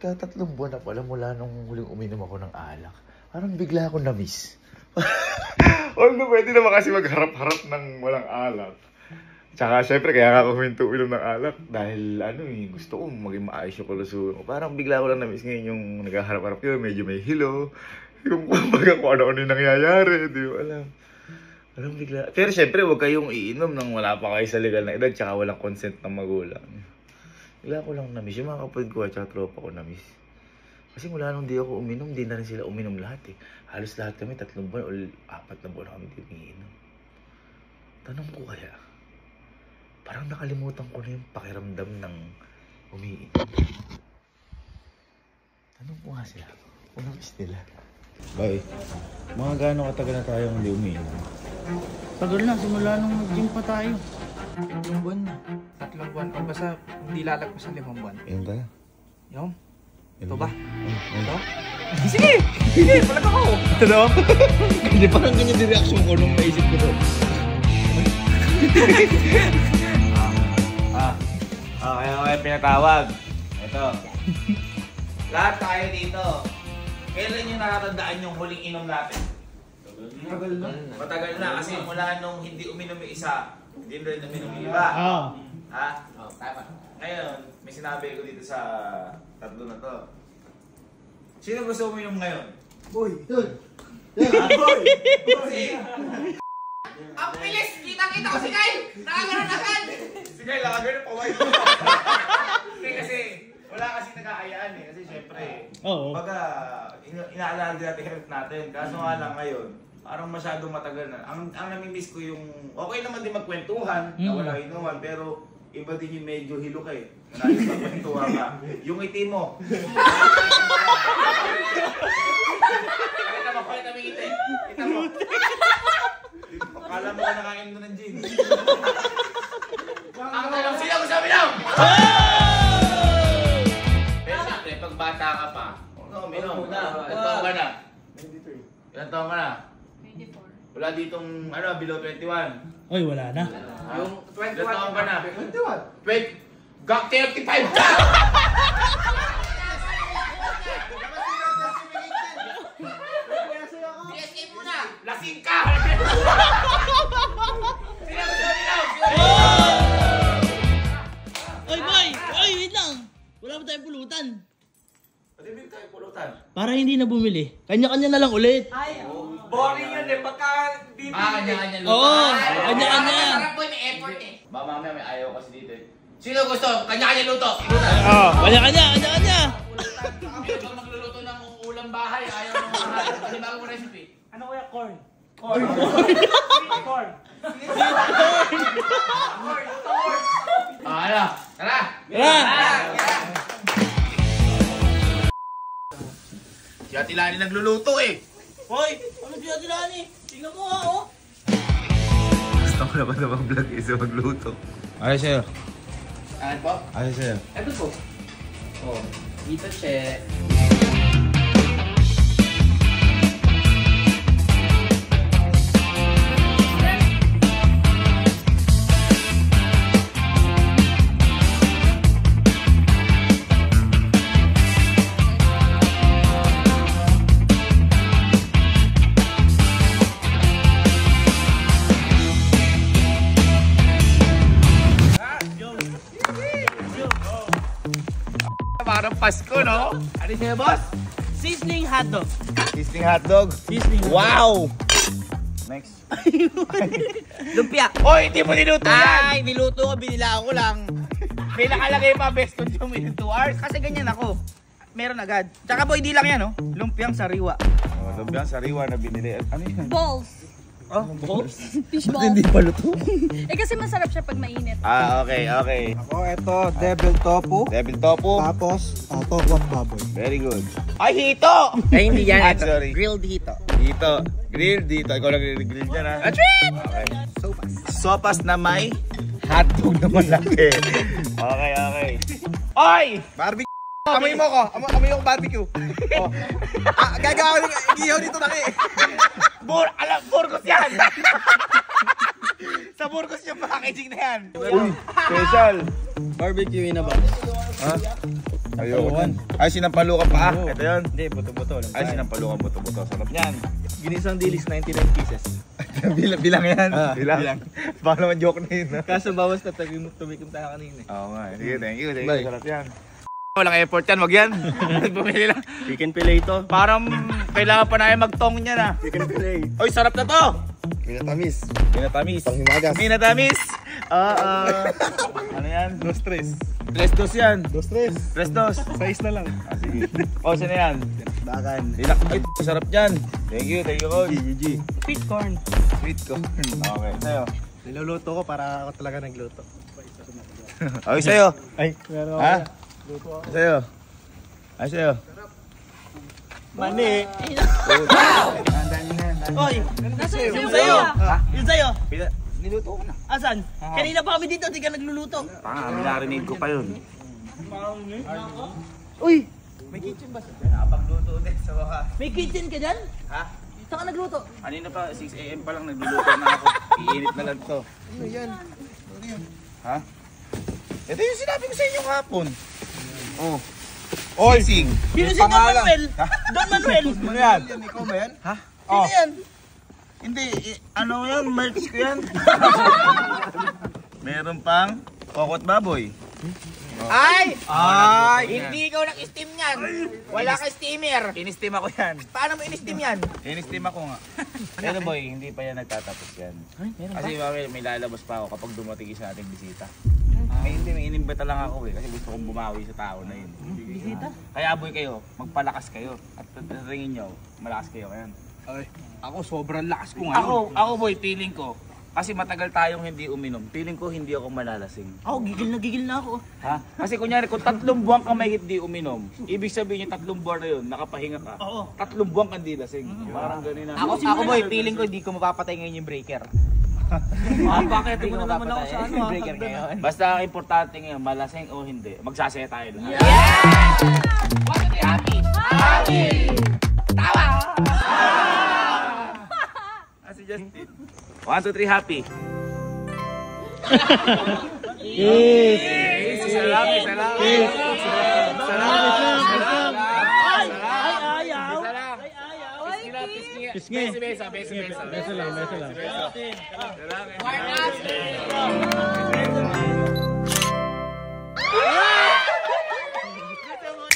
magta-3 buwan na pala mula nung huling uminom ako ng alak. Parang bigla ako na-miss. Although pwede naman kasi magharap-harap ng walang alak. Tsaka syempre kaya nga ako huminto uminom ng alak dahil gusto ko maging maayos yung kalusugan ko. Parang bigla ko lang na-miss ngayon yung naghaharap-harap yun, medyo may hilo. Yung kumbaga kung ano-ano yung nangyayari, di ko alam. Parang bigla. Pero syempre huwag kayong iinom nang wala pa kayo sa legal na edad tsaka walang consent ng magulang. Bigla ko lang na-miss. Yung mga kapatid ko at tsaka tropa ko na-miss. Kasi mula nung di ako uminom, di na rin sila uminom lahat eh. Halos lahat kami 3 buwan o 4 na buwan kami di umiinom. Tanong ko kaya, parang nakalimutan ko na yung pakiramdam ng umiinom. Tanong ko nga sila, kung na-miss nila. Bye. Mga gaano katagal na tayong hindi umiinom? Tagal na, simula nung nag-gym pa tayo. 3 buwan na. 3 buwan pa. Basta hindi lalagpas sa 5 buwan. Ayun tayo. Yung? Ito ba? Ito? Sige! Sige! Palag ako! Ito daw? Hindi, parang ganyan din reaction ko nung naisip ko to. Kaya pinatawag. Ito. Lahat tayo dito. Kailan nyo nakatandaan yung huling inom natin? Matagal na. Matagal na kasi mula nung hindi uminom yung isa, hindi rin uminom yung iba. Oo. Ha? Oo, tama. Ngayon, may sinabi ko dito sa 3 na to. Sino gusto uminom ngayon? Boy! Yun! Boy! Ang bilis! Kitang-kita ko si Kyle! Nakaganon agad! Si Kyle, nakaganon pa why? Hindi kasi, wala kasi nag-aayaan eh. Kasi syempre, baga, inaalala din natin health natin. Kaso nga lang ngayon, parang masyadong matagal na. Ang namimiss ko yung, okay naman din magkwentuhan, na wala inuman, pero iba din yung medyo hilo ka eh. Nais magkwentuhan ka. Yung ngiti mo. Kita mo, pakita mo yung ngiti. Kita mo. Akala mo ka nakain mo ng gin. Ang tanong, sino gusto uminom? Pero siyempre, pag bata ka pa, uminom. Ilan taon ka na? 23. Ilan taon ka na? 24. Wala ditong, below 21. Oy, wala na. Yung 21. Ilan taon ka na? 21. Wait, got 35 ka! BSK muna! Lasing ka! Sino gusto uminom? Oy, boy! Oy, wait lang! Wala pa tayong pulutan. Pati bili tayo pulutan. Para hindi na bumili. Kanya-kanya na lang ulit. Boring yun eh. Pagka bibili. Kanya-kanya luto. Oo! Kanya-kanya! Sarap po may effort eh. Ba mamaya may ayaw kasi dito eh. Sino gusto? Kanya-kanya luto. Oo! Kanya-kanya! Kanya-kanya! Sino pag magluluto ng ulam bahay, ayaw ng mga bago mo recipe. Ano kaya corn? Corn. Corn. Ano? Tara! Tara! Si Ate Lani nagluluto eh. Hoy! Ano siya sila ni? Tingnan mo ha, oh! Gusto ko naman na mag-vlog isa magluto. Ayos sa'yo. Ano po? Ayos sa'yo. Ito po. Oh, dito che. Parang Pasko, no? Ano siya, boss? Sizzling hotdog. Sizzling hotdog. Sizzling hotdog. Wow! Next. Lumpia. Hoy, hindi mo niluto yan! Ay, niluto ko, binilaan ko lang. May nakalagay pa best on yung within 2 hours. Kasi ganyan ako. Meron agad. Tsaka po, hindi lang yan, oh. Lumpiang sariwa. Oh, lumpiang sariwa na binili. Ano yun? Balls. Oh, balls? Fish balls. Hindi pa luto. Eh kasi masarap siya pag mainit. Ah, okay, okay. Ako, ito, devil tofu. Devil tofu. Tapos, tofuan baboy. Very good. Ay, hito! Ay, hindi yan. Ah, Ito, sorry. grilled hito. Dito. Grill dito. Ikaw lang grill dyan, ha? Okay. Sopas. Sopas na may hotdog na malaki. Okay, okay. Oy! Barbecue. Amoy mo ko. Amoy ko barbecue. Oh. Gagawa ko ng igiyaw dito na eh. Burgos yan! Sa Burgos yung packaging na yan. Uy, special. Barbecue na ba? Ha? Ayun. Ay, sinampalukan pa. Ito yun. Hindi, buto-buto. Ay, sinampalukan buto-buto. Sarap niyan. Ginisang dilis, 99 pieces. Bilang yan. Bilang. Baka naman joke na yun. Kaso bawas na tumikim tayo kanina. Oo nga. Sige, thank you. Bye. Sarap yan. Walang effort yan, wag yan. Bumili lang. Chicken fillet ito. Parang kailangan pa namin magtong niya na. Chicken fillet. Oy, sarap na to! Minatamis. Minatamis. Panghimagas. Minatamis. Ano yan? No stress. 3-2 yan. 2-3. 3-2. Size na lang. Sige. O, saan na yan? Bakan. Ay, sarap yan. Thank you, coach. GG. Sweet corn. Sweet corn. Okay, sa'yo. Niluluto ko para ako talaga nagluto. Okay, sa'yo. Ay, meron Ha? Sa'yo. Ay, sa'yo. Mani. Oy, nasa Yung sa'yo. Yung sa'yo. Niluto ko na. Asan? Kanina pa kami dito, di ka nagluluto. Narinig ko pa yun. Uy! May kitchen ba? Nakapagluto ulit sa wakas. May kitchen ka dyan? Ha? Saan ka nagluto? Kanina pa, 6 AM pa lang nagluluto na ako. Iinit na lang to. Ano yan? Ha? Ito yung sinabi ko sa inyo kahapon. Oh. Oy! Sing! Sino si Don Manuel? Don Manuel! Ano yan? Ikaw ba yan? Ha? Sino yan? Hindi, ano yan? Merch ko yan. Meron pang kokot baboy. Ay! Ay! Hindi ikaw nag-steam yan. Wala ka steamer. In-steam ako yan. Paano mo in-steam yan? In-steam ako nga. Pero boy, hindi pa yan nagtatapos yan. Kasi may lalabas pa ako kapag dumating isa nating bisita. May inimbita lang ako kasi gusto kong bumawi sa tao na yun. Bisita? Kaya boy kayo, magpalakas kayo. At tingin nyo, malakas kayo ngayon. Ay, ako sobrang lakas ko ngayon. Ako boy, feeling ko, kasi matagal tayong hindi uminom, feeling ko hindi ako malalasing. Ako, gigil na ako. Ha? Kasi kunyari, kung 3 buwan ka may hindi uminom, ibig sabihin yung 3 buwan na yun, nakapahinga ka. Oo. 3 buwan ka hindi lasing. Parang ganun na. Ako boy, feeling ko hindi ko mapapatay ngayon yung breaker. Bakit? Hindi mo naman ako sa ano, Yung breaker ngayon. Basta ang importante ngayon, malasing o hindi, magsasaya tayo lahat. Happy! Happy! Tawa! Si Justin. 1, 2, 3, happy. Yes! Salami, salami. Salami, salami. Ay, ayaw. Pisngi. Besa. Besa lang.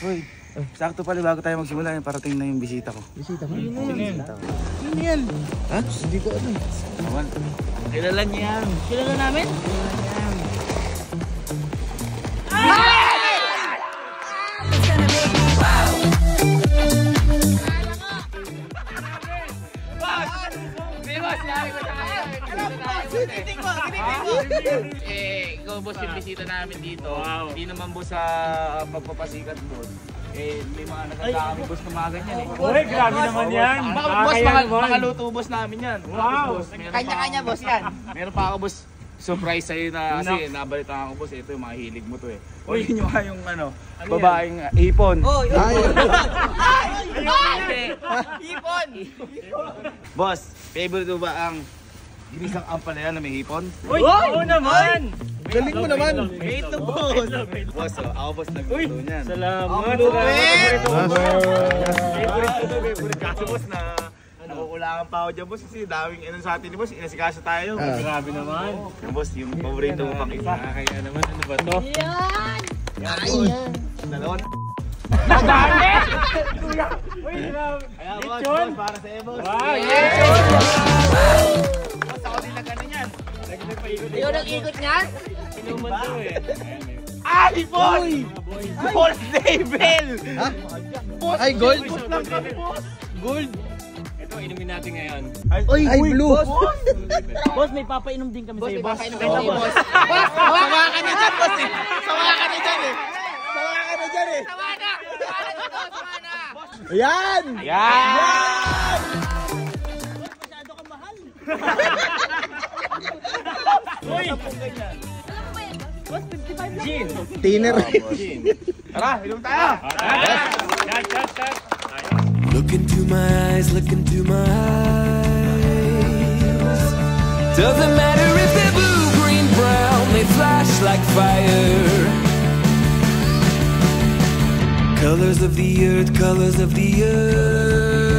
Hoy, sakto pala bago tayo magsimula, parating na yung bisita ko. Bisita mo? Sino yan? Ha? Hindi ko alam. Awan. Kilala niya yan. Kilala namin? Ikaw boss yung bisita namin dito. Hindi naman boss sa pagpapasikat boss. May mga nagkakami boss na mga ganyan eh. Uy, grabe naman yan. Boss, mga luto boss namin yan. Wow. Kanya-kanya boss yan. Meron pa ako boss, surprise sa'yo na kasi nabalitaan ko boss, ito yung mga hilig mo to eh. O yun yung babaeng hipon. Oh, Hipon! Boss, favorite mo ba ang ginisang ampalaya na may hipon? Uy, oo naman. Galing mo naman. Wait lang boss! Boss, ako boss nagluto niyan. Salamat. Favorite kaso boss na nakukulangan pa ako dyan boss kasi daming sa atin ni boss, inasikasa tayo. Grabe naman. Yung boss, yung paborito mo pang isa. Kaya naman, ano ba to? Yan! Dalawang. Madami! Uy, grabe. Kaya boss, Lechon. boss, para sa'yo boss. Wow, yes! Boss, ako din na gano'n yan. Ayaw nag-ikot niyan? Inuman to eh. Hipon! Boss Daybell! Ay, gold? Gold. Ito, inumin natin ngayon. Ay, blue. Boss, may papainom din kami sa'yo, boss. Boss, boss. Sawa ka na dyan, boss eh. Sawa ka na dyan eh. Sawa na. Sawa na. Ayan! Yan! Masyado ka mahal. Uy! Boss, 55 lang. Gin! Tiner. Tara, ilong tayo! Shot! Look into my eyes, look into my eyes. Doesn't matter if they're blue, green, brown, they flash like fire. Colors of the earth, colors of the earth.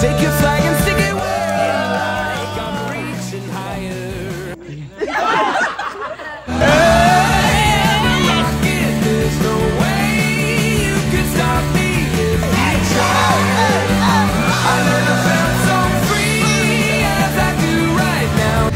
Take your flag and stick it where you like. I'm reaching higher. Hey, I'm a rocket. There's no way you can stop me if you try. I never felt so free as I do right now.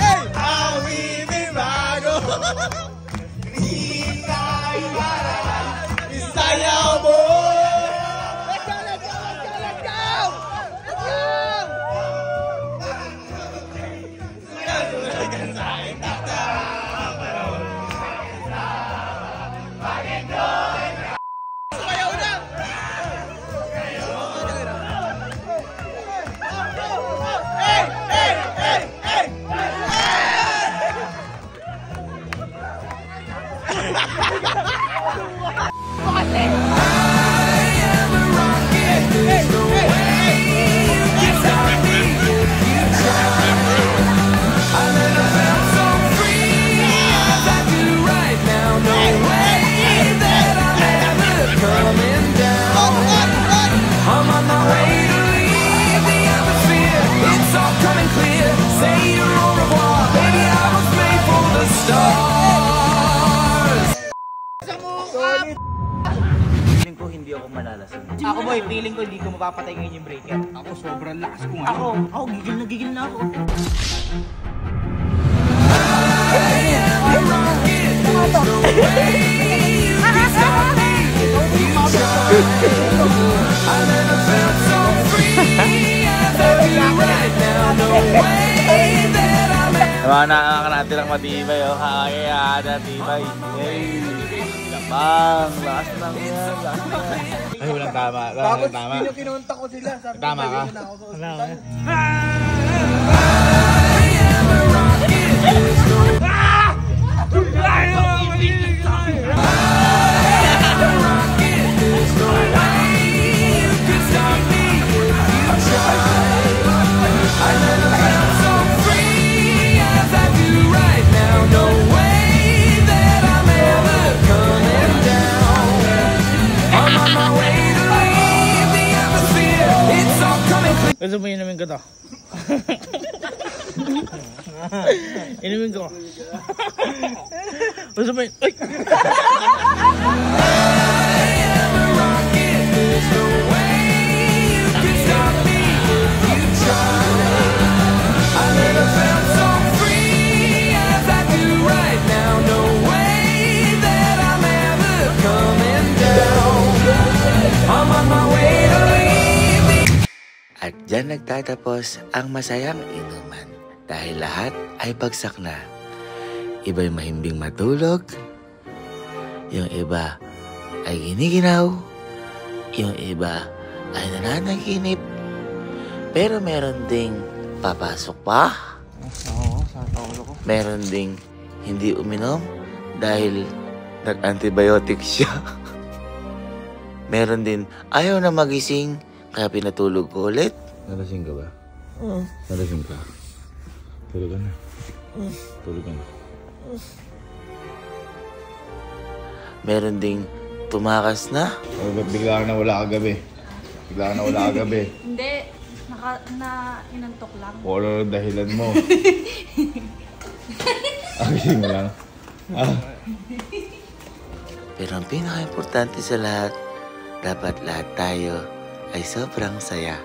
Feeling ko hindi ako malalasing. Ako boy, feeling ko hindi ko mapapatay ngayon yung breaker. Ako sobrang lakas ko ngayon. Ako, gigil na ako. Mga nakakanatin lang matibay, oh. Kaya natibay. Hey! Bang! Lakas lang yan, lakas lang. Ay, walang tama. Tapos Walang tama. kinontak ko sila. Sabi ko, Tama ka? "Pwede na ako sa Wala ospital." Gusto mo inumin ko to? Inumin ko. Gusto mo yun? Ay! At dyan nagtatapos ang masayang inuman dahil lahat ay bagsak na. Iba'y mahimbing matulog, yung iba ay giniginaw, yung iba ay nananaginip, pero meron ding papasok pa. Oo, sa taulo ko. Meron ding hindi uminom dahil nag-antibiotic siya. Meron din ayaw na magising kaya pinatulog ko ulit. Nalasing ka ba? Oo. Nalasing ka? Tulog ka na. Tulog ka na. Meron ding tumakas na. O, ba't bigla ka na wala kagabi? Bigla ka na wala kagabi. Hindi. Inantok lang. O ano ang dahilan mo? Agising mo lang. Pero ang pinaka-importante sa lahat, dapat lahat tayo ay sobrang saya.